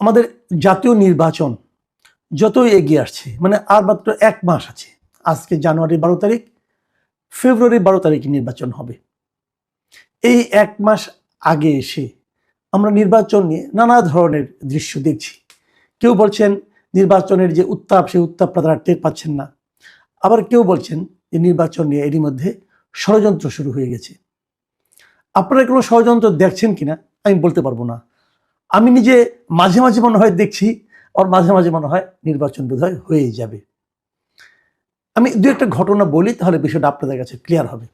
আমাদের জাতীয় নির্বাচন যতই এগিয়ে আসছে, মানে আর মাত্র 1 মাস আছে। আজকে জানুয়ারি 12 তারিখ, ফেব্রুয়ারি 12 তারিখে নির্বাচন হবে। এই 1 মাস আগে এসে আমরা নির্বাচন নিয়ে নানা ধরনের দৃশ্য দেখছি। কেউ বলছেন নির্বাচনের যে উত্তাপ, সেই উত্তাপটা তারা টের পাচ্ছেন না। আবার কেউ বলছেন যে নির্বাচন নিয়ে এরই মধ্যে ষড়যন্ত্র শুরু হয়ে গেছে। আপনারা কোনো ষড়যন্ত্র দেখছেন কিনা আমি বলতে পারবো না। আমি নিজে মাঝে মাঝে মনে হয় দেখছি, আর মাঝে মাঝে মনে হয় নির্বাচন বোধহয় হয়ে যাবে। আমি দু একটা ঘটনা বলি, তাহলে বিষয়টা আপনাদের কাছে ক্লিয়ার হবে।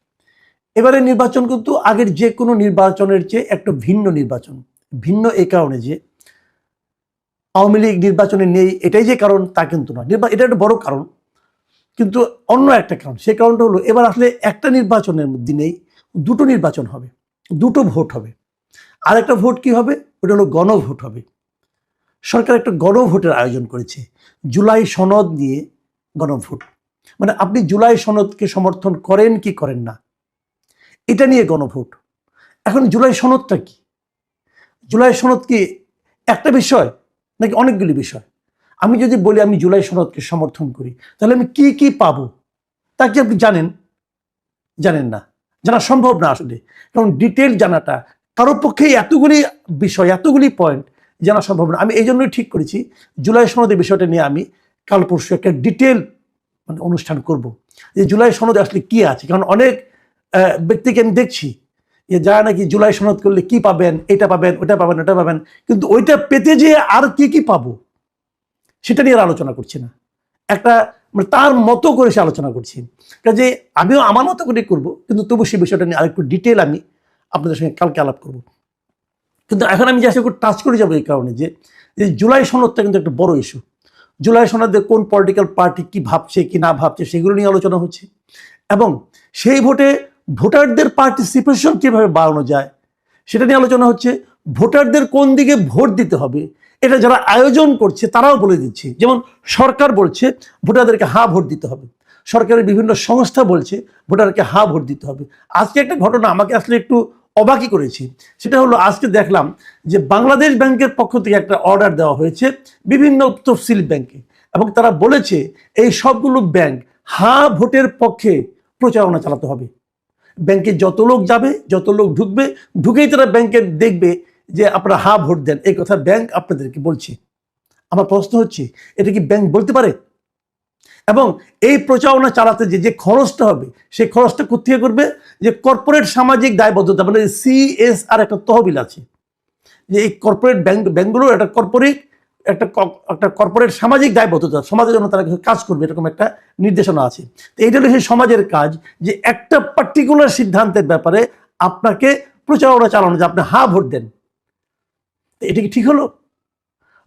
এবারে নির্বাচন কিন্তু আগের যে কোনো নির্বাচনের চেয়ে একটা ভিন্ন নির্বাচন। ভিন্ন এই কারণে যে আওয়ামী লীগ নির্বাচনে নেই, এটাই যে কারণ তা কিন্তু না। এটা একটা বড় কারণ, কিন্তু অন্য একটা কারণ। সেই কারণটা হলো এবার আসলে একটা নির্বাচনের দিনেই দুটো নির্বাচন হবে, দুটো ভোট হবে। আর একটা ভোট কি হবে? ওটা হলো গণভোট হবে। সরকার একটা গণভোটের আয়োজন করেছে, জুলাই সনদ নিয়ে গণভোট। মানে আপনি জুলাই সনদকে সমর্থন করেন কি করেন না, এটা নিয়ে গণভোট। এখন জুলাই সনদটা কি? জুলাই সনদ কি একটা বিষয় নাকি অনেকগুলি বিষয়? আমি যদি বলি আমি জুলাই সনদকে সমর্থন করি, তাহলে আমি কি কি পাবো তা কি আপনি জানেন? জানেন না, জানা সম্ভব না আসলে। কারণ ডিটেল জানাটা কারোর পক্ষেই এতগুলি বিষয়, এতগুলি পয়েন্ট জানা সম্ভব না। আমি এই জন্যই ঠিক করেছি জুলাই সনদের বিষয়টা নিয়ে আমি কাল পরশু একটা ডিটেল অনুষ্ঠান করব, যে জুলাই সনদে আসলে কি আছে। কারণ অনেক ব্যক্তিকে আমি দেখছি যে যারা নাকি জুলাই সনদ করলে কি পাবেন, এটা পাবেন, ওটা পাবেন, ওটা পাবেন, কিন্তু ওইটা পেতে যে আর কি কি পাবো সেটা নিয়ে আলোচনা করছি না। একটা তার মতো করে সে আলোচনা করছি, কাজে আমিও আমার মতো করে করবো, কিন্তু তবু সেই বিষয়টা নিয়ে আরেকটু ডিটেল আমি আপনাদের সঙ্গে কালকে আলাপ করব। কিন্তু এখন আমি যে একটু টাচ করে যাবো এই কারণে যে জুলাই সনদটা কিন্তু একটা বড় ইস্যু। জুলাই সনদে কোন পলিটিক্যাল পার্টি কি ভাবছে কি না ভাবছে সেগুলো নিয়ে আলোচনা হচ্ছে, এবং সেই ভোটে ভোটারদের পার্টিসিপেশন কিভাবে বাড়ানো যায় সেটা নিয়ে আলোচনা হচ্ছে। ভোটারদের কোন দিকে ভোট দিতে হবে এটা যারা আয়োজন করছে তারাও বলে দিচ্ছে। যেমন সরকার বলছে ভোটারদেরকে হা ভোট দিতে হবে, সরকারের বিভিন্ন সংস্থা বলছে ভোটারকে হা ভোট দিতে হবে। আজকে একটা ঘটনা আমাকে আসলে একটু অবাকই করেছি। সেটা হলো আজকে দেখলাম যে বাংলাদেশ ব্যাংকের পক্ষ থেকে একটা অর্ডার দেওয়া হয়েছে বিভিন্ন তফসিল ব্যাংকে, এবং তারা বলেছে এই সবগুলো ব্যাংক হা ভোটের পক্ষে প্রচারণা চালাতে হবে। ব্যাংকে যত লোক যাবে, যত লোক ঢুকবে, ঢুকেই তারা ব্যাংকে দেখবে যে আপনারা হা ভোট দেন, এই কথা ব্যাংক আপনাদেরকে বলছে। আমার প্রশ্ন হচ্ছে, এটা কি ব্যাংক বলতে পারে? এবং এই প্রচারণা চালাতে যে খরচটা হবে সেই খরচটা কোথেকে করবে? যে কর্পোরেট সামাজিক দায়বদ্ধতা, মানে CSR একটা তহবিল আছে, যে এই কর্পোরেট ব্যাংকগুলো একটা কর্পোরেট সামাজিক দায়বদ্ধতা, সমাজের জন্য তারা কাজ করবে, এরকম একটা নির্দেশনা আছে। তো এইটা হলো সেই সমাজের কাজ, যে একটা পার্টিকুলার সিদ্ধান্তের ব্যাপারে আপনাকে প্রচারণা চালানো, যে আপনি হা ভোট দেন। এটা কি ঠিক হলো?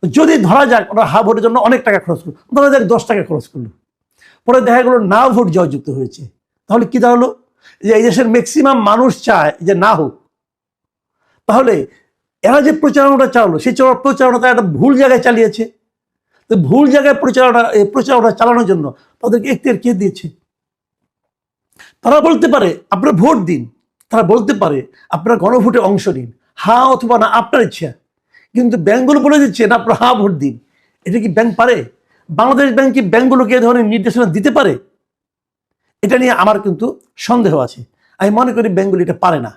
যদি ধরা যাক ওরা হা ভোটের জন্য অনেক টাকা খরচ করলো, ধরা যাক 10 টাকা খরচ করলো, পরে দেখা গেলো না ভোট জয়যুক্ত হয়েছে, তাহলে কি দাঁড়ালো? যে এই দেশের ম্যাক্সিমাম মানুষ চায় যে না হোক। তাহলে এরা যে প্রচারণাটা চালালো সেই প্রচারণাটা একটা ভুল জায়গায় চালিয়েছে। তো ভুল জায়গায় প্রচারণা চালানোর জন্য তাদেরকে এখতিয়ার কে দিয়েছে? তারা বলতে পারে আপনারা ভোট দিন, তারা বলতে পারে আপনারা গণভোটে অংশ নিন, হা অথবা না আপনার ইচ্ছা, কিন্তু ব্যাংকগুলো বলে দিচ্ছে না আপনারা হা ভোট দিন। এটা কি ব্যাংক পারে? বাংলাদেশ ব্যাংক কি ব্যাংকগুলোকে এ ধরনের নির্দেশনা দিতে পারে? এটা নিয়ে আমার কিন্তু সন্দেহ আছে। আমি মনে করি ব্যাংকগুলো এটা পারে না।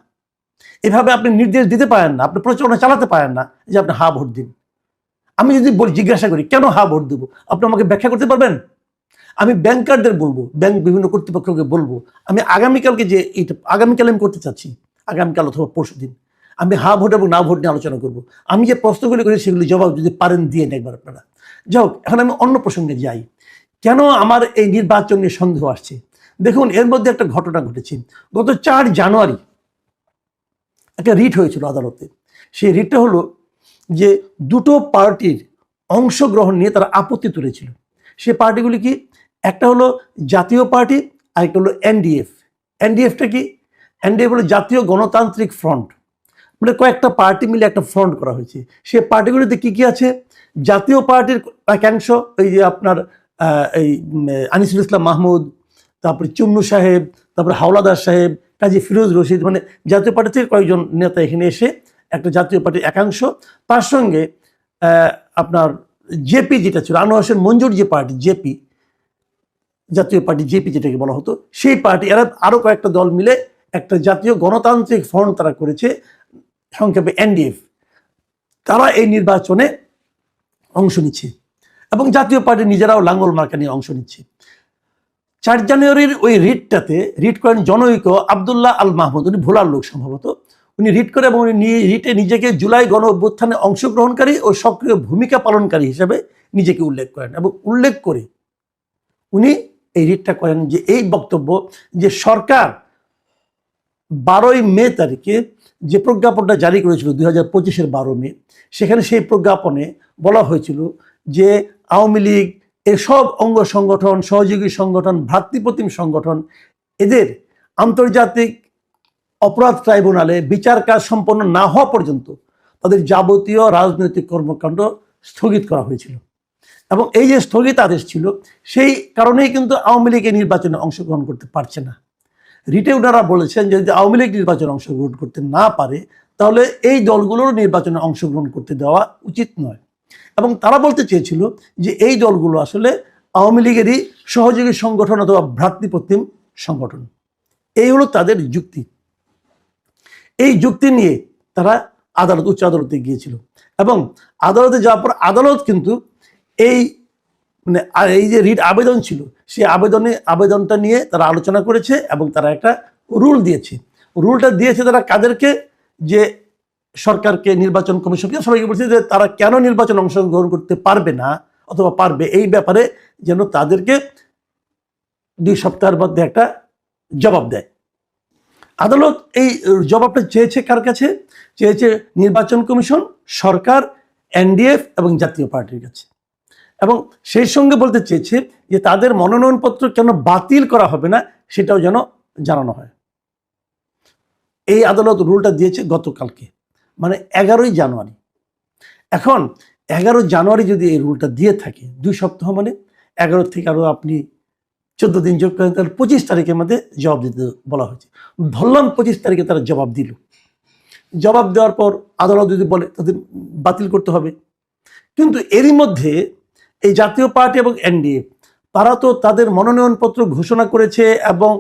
এভাবে আপনি নির্দেশ দিতে পারেন না, আপনি প্রচারণা চালাতে পারেন না যে আপনি হা ভোট দিন। আমি যদি জিজ্ঞাসা করি কেন হা ভোট দেবো, আপনি আমাকে ব্যাখ্যা করতে পারবেন? আমি ব্যাংকারদের বলবো, ব্যাংক বিভিন্ন কর্তৃপক্ষকে বলবো, আমি আগামীকালকে যে আগামীকাল আমি করতে চাচ্ছি, আগামীকাল অথবা পরশুদিন আমি হা ভোট এবং না ভোট নিয়ে আলোচনা করবো। আমি যে প্রশ্নগুলি করি সেগুলি জবাব যদি পারেন দিয়ে একবার আপনারা। যাই হোক, এখন আমি অন্য প্রসঙ্গে যাই। কেন আমার এই নির্বাচন নিয়ে সন্দেহ আসছে? দেখুন, এর মধ্যে একটা ঘটনা ঘটেছে। গত 4 জানুয়ারি একটা রিট হয়েছিল আদালতে। সেই রিটটা হলো যে দুটো পার্টির অংশগ্রহণ নিয়ে তারা আপত্তি তুলেছিল। সে পার্টিগুলি কি? একটা হলো জাতীয় পার্টি, আরেকটা হলো NDF। NDFটা কি? NDF হলো জাতীয় গণতান্ত্রিক ফ্রন্ট, মানে কয়েকটা পার্টি মিলে একটা ফ্রন্ট করা হয়েছে। সে পার্টিগুলিতে কি কি আছে? জাতীয় পার্টির একাংশ, এই যে আপনার এই আনিসুল ইসলাম মাহমুদ, তারপরে চুন্নু সাহেব, তারপরে হাওলাদার সাহেব, কাজী ফিরোজ রশিদ, মানে জাতীয় পার্টি থেকে কয়েকজন নেতা এখানে এসে একটা জাতীয় পার্টির একাংশ, তার সঙ্গে আপনার জেপি যেটা ছিল, আনোয়ার হোসেন মঞ্জুর যে পার্টি জেপি, জাতীয় পার্টি জেপি যেটাকে বলা হতো, সেই পার্টি এরা আরো কয়েকটা দল মিলে একটা জাতীয় গণতান্ত্রিক ফ্রন্ট তারা করেছে, সংক্ষেপে এনডিএফ। তারা এই নির্বাচনে অংশ নিচ্ছে এবং জাতীয় পার্টি নিজেরাও লাঙ্গল মার্কা নিয়ে অংশ নিচ্ছে। 4 জানুয়ারির ওই রিটটাতে রিট করেন জনৈক আবদুল্লাহ আল মাহমুদ, উনি ভোলার লোক সম্ভবত। উনি রিট করে এবং উনি রিটে নিজেকে জুলাই গণ অভ্যুত্থানে অংশগ্রহণকারী ও সক্রিয় ভূমিকা পালনকারী হিসেবে নিজেকে উল্লেখ করেন এবং উল্লেখ করে উনি এই রিটটা করেন যে এই বক্তব্য যে সরকার 12ই মে তারিখে যে প্রজ্ঞাপনটা জারি করেছিল 2025-এর 12 মে, সেখানে সেই প্রজ্ঞাপনে বলা হয়েছিল যে আওয়ামী লীগ এসব অঙ্গ সংগঠন, সহযোগী সংগঠন, ভ্রাতৃপ্রতিম সংগঠন এদের আন্তর্জাতিক অপরাধ ট্রাইব্যুনালে বিচার কাজ সম্পন্ন না হওয়া পর্যন্ত তাদের যাবতীয় রাজনৈতিক কর্মকাণ্ড স্থগিত করা হয়েছিল। এবং এই যে স্থগিতাদেশ ছিল, সেই কারণেই কিন্তু আওয়ামী লীগ এই নির্বাচনে অংশগ্রহণ করতে পারছে না। রিটে ওনারা বলেছেন যে যদি আওয়ামী লীগ নির্বাচনে অংশগ্রহণ করতে না পারে তাহলে এই দলগুলোর নির্বাচনে অংশগ্রহণ করতে দেওয়া উচিত নয়। এবং তারা বলতে চেয়েছিল যে এই দলগুলো আসলে আওয়ামী লীগেরই সহযোগী সংগঠন অথবা ভ্রাতৃপ্রতিম সংগঠন। এই হলো তাদের যুক্তি। এই যুক্তি নিয়ে তারা উচ্চ আদালতে গিয়েছিল এবং আদালতে যাওয়ার পর আদালত কিন্তু এই এই যে রিট আবেদন ছিল সেই আবেদনটা নিয়ে তারা আলোচনা করেছে এবং তারা একটা রুল দিয়েছে। রুলটা দিয়েছে তারা কাদেরকে, যে সরকারকে, নির্বাচন কমিশনকে, সবাইকে বলছে যে তারা কেন নির্বাচন অংশগ্রহণ করতে পারবে না অথবা পারবে, এই ব্যাপারে যেন তাদেরকে 2 সপ্তাহের মধ্যে একটা জবাব দেয়। আদালত এই জবাবটা চেয়েছে কার কাছে? চেয়েছে নির্বাচন কমিশন, সরকার, এনডিএফ এবং জাতীয় পার্টির কাছে। এবং সেই সঙ্গে বলতে চেয়েছে যে তাদের মনোনয়নপত্র কেন বাতিল করা হবে না সেটাও যেন জানানো হয়। এই আদালত রুলটা দিয়েছে গতকালকে, মানে 11ই জানুয়ারি। এখন 11 জানুয়ারি যদি এই রুলটা দিয়ে থাকে, 2 সপ্তাহ মানে 11 থেকে আরো আপনি 14 দিন যোগ করেন, তাহলে 25 তারিখের মধ্যে জবাব দিতে বলা হয়েছে। ধরলাম 25 তারিখে তারা জবাব দিল। জবাব দেওয়ার পর আদালত যদি বলে তাদের বাতিল করতে হবে। কিন্তু এরই মধ্যে এই জাতীয় পার্টি এবং এনডিএ তারা তো তাদের মনোনয়নপত্র ঘোষণা করেছে এবং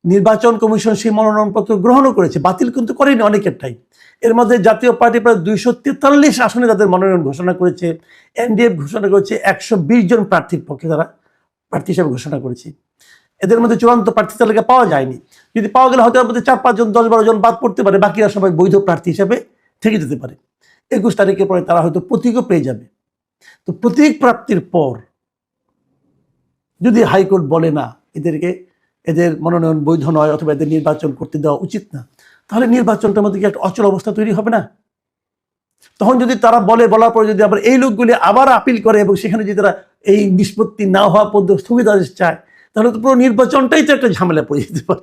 নির্বাচন কমিশন সেই মনোনয়নপত্র গ্রহণও করেছে, বাতিল কিন্তু করেনি অনেকেরটাই। এর মধ্যে জাতীয় পার্টি প্রায় 243 আসনে তাদের মনোনয়ন ঘোষণা করেছে, এনডিএফ ঘোষণা করেছে 120 জন প্রার্থীর পক্ষে তারা প্রার্থী হিসেবে ঘোষণা করেছে। এদের মধ্যে চূড়ান্ত প্রার্থী তালিকা পাওয়া যায়নি। যদি পাওয়া গেলে হয়তো এর মধ্যে 4-5 জন, 10-12 জন বাদ পড়তে পারে, বাকিরা সবাই বৈধ প্রার্থী হিসেবে থেকে যেতে পারে। 21 তারিখের পরে তারা হয়তো প্রতীকও পেয়ে যাবে। তো প্রতীক প্রাপ্তির পর যদি হাইকোর্ট বলে না এদের মনোনয়ন বৈধ নয় অথবা এদের নির্বাচন করতে দেওয়া উচিত না, তাহলে নির্বাচনটার মধ্যে কি একটা অচল অবস্থা তৈরি হবে না? তখন যদি তারা বলার পরে যদি আবার এই লোকগুলি আবার আপিল করে এবং সেখানে যদি তারা এই নিষ্পত্তি না হওয়া পর্যন্ত স্থগিতাদেশ চায়, তাহলে তো পুরো নির্বাচনটাই তো একটা ঝামেলা পড়ে যেতে পারে।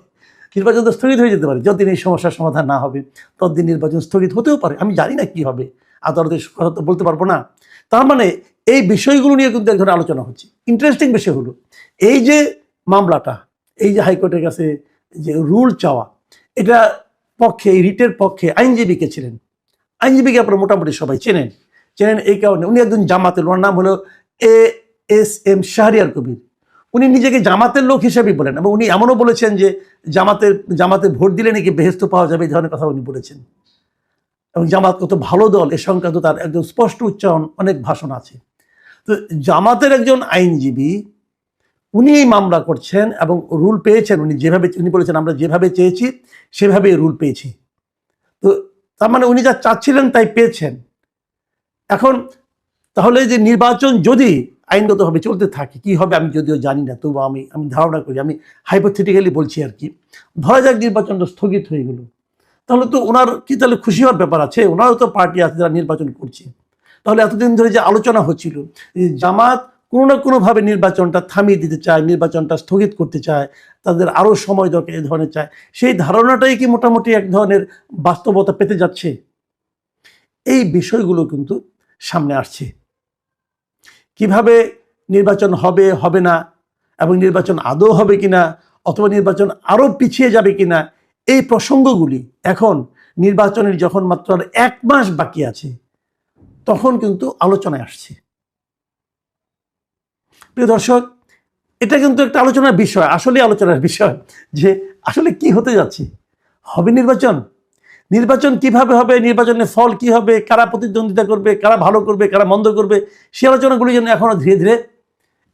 নির্বাচন তো স্থগিত হয়ে যেতে পারে। যতদিন এই সমস্যার সমাধান না হবে ততদিন নির্বাচন স্থগিত হতেও পারে। আমি জানি না কি হবে, আদালতের কথা তো বলতে পারবো না। তার মানে এই বিষয়গুলো নিয়ে কিন্তু এক ধরনের আলোচনা হচ্ছে। ইন্টারেস্টিং বিষয় হলো এই যে মামলাটা, এই যে হাইকোর্টের কাছে যে রুল চাওয়া, এটা পক্ষে, এই রিটের পক্ষে আইনজীবী কে ছিলেন? আইনজীবীকে আপনারা মোটামুটি সবাই চেনেন এই কারণে উনি একজন জামাতের, ওনার নাম হলো ASM শাহরিয়ার কবির। উনি নিজেকে জামাতের লোক হিসেবেই বলেন এবং উনি এমনও বলেছেন যে জামাতে ভোট দিলে নাকি বেহেশত পাওয়া যাবে, এই ধরনের কথা উনি বলেছেন। এবং জামাত কত ভালো দল এ সংক্রান্ত তার একদম স্পষ্ট উচ্চারণ, অনেক ভাষণ আছে। তো জামাতের একজন আইনজীবী উনি এই মামলা করছেন এবং রুল পেয়েছেন। উনি বলেছেন আমরা যেভাবে চেয়েছি সেভাবে রুল পেয়েছি। তো তার মানে উনি যা চাচ্ছিলেন তাই পেয়েছেন। এখন তাহলে যে নির্বাচন যদি আইনগতভাবে চলতে থাকে কি হবে আমি যদিও জানি না, তবু আমি ধারণা করি, আমি হাইপোথেটিক্যালি বলছি আর কি। ধরা যাক নির্বাচনটা স্থগিত হয়ে গেল, তাহলে তো ওনার কি তাহলে খুশি হওয়ার ব্যাপার আছে? ওনারও তো পার্টি আছে যারা নির্বাচন করছে। তাহলে এতদিন ধরে যে আলোচনা হচ্ছিল জামাত কোনো না কোনোভাবে নির্বাচনটা থামিয়ে দিতে চায়, নির্বাচনটা স্থগিত করতে চায়, তাদের আরও সময় দরকার এই ধরনের চায়, সেই ধারণাটাই কি মোটামুটি এক ধরনের বাস্তবতা পেতে যাচ্ছে? এই বিষয়গুলো কিন্তু সামনে আসছে। কিভাবে নির্বাচন হবে, হবে না, এবং নির্বাচন আদৌ হবে কিনা অথবা নির্বাচন আরও পিছিয়ে যাবে কিনা, এই প্রসঙ্গগুলি এখন নির্বাচনের যখন মাত্র 1 মাস বাকি আছে, তখন কিন্তু আলোচনায় আসছে। প্রিয় দর্শক, এটা কিন্তু একটা আলোচনার বিষয়, আসলে আলোচনার বিষয় যে আসলে কি হতে যাচ্ছে। হবে নির্বাচন, নির্বাচন কিভাবে হবে, নির্বাচনের ফল কি হবে, কারা প্রতিদ্বন্দ্বিতা করবে, কারা ভালো করবে, কারা মন্দ করবে, সে আলোচনাগুলি যেন এখনো ধীরে ধীরে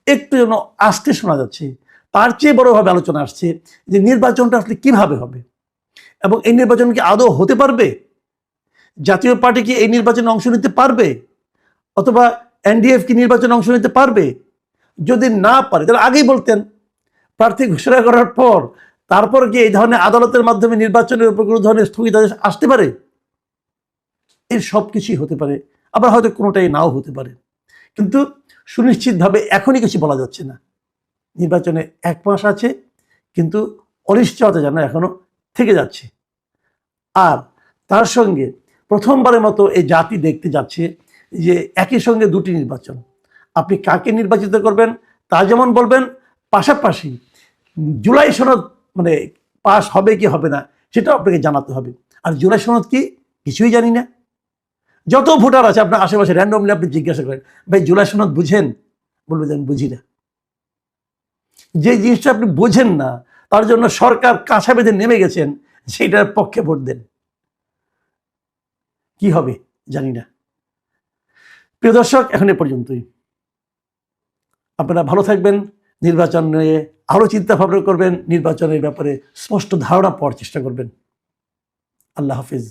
একটু যেন আসতে শোনা যাচ্ছে। তার চেয়ে বড়ভাবে আলোচনা আসছে যে নির্বাচনটা আসলে কিভাবে হবে এবং এই নির্বাচন কি আদৌ হতে পারবে, জাতীয় পার্টি কি এই নির্বাচনে অংশ নিতে পারবে, অথবা এনডিএফ কি নির্বাচনে অংশ নিতে পারবে। যদি না পারে তাহলে আগেই বলতেন। প্রার্থী ঘোষণা করার পর তারপর কি এই ধরনের আদালতের মাধ্যমে নির্বাচনের উপর কোনো ধরনের স্থগিতাদেশ আসতে পারে? এর সব কিছুই হতে পারে, আবার হয়তো কোনোটাই নাও হতে পারে। কিন্তু সুনিশ্চিতভাবে এখনই কিছু বলা যাচ্ছে না। নির্বাচনে 1 মাস আছে, কিন্তু অনিশ্চয়তা যেন এখনো থেকে যাচ্ছে। আর তার সঙ্গে প্রথমবারের মতো এই জাতি দেখতে যাচ্ছে যে একই সঙ্গে দুটি নির্বাচন। আপনি কাকে নির্বাচিত করবেন তা যেমন বলবেন, পাশাপাশি জুলাই সনদ মানে পাস হবে কি হবে না সেটাও আপনাকে জানাতে হবে। আর জুলাই সনদ কি, কিছুই জানি না। যত ভোটার আছে আপনার আশেপাশে র্যান্ডমলি আপনি জিজ্ঞাসা করেন, ভাই জুলাই সনদ বুঝেন? বলবে যে আমি বুঝি না। যে জিনিসটা আপনি বোঝেন না তার জন্য সরকার কাঁচা বেঁধে নেমে গেছেন, সেটার পক্ষে ভোট দেন। কি হবে জানি না। প্রিয় দর্শক, এখন এ পর্যন্তই। আপনারা ভালো থাকবেন, নির্বাচন নিয়ে আরো চিন্তা ভাবনা করবেন, নির্বাচনের ব্যাপারে স্পষ্ট ধারণা পাওয়ার চেষ্টা করবেন। আল্লাহ হাফিজ।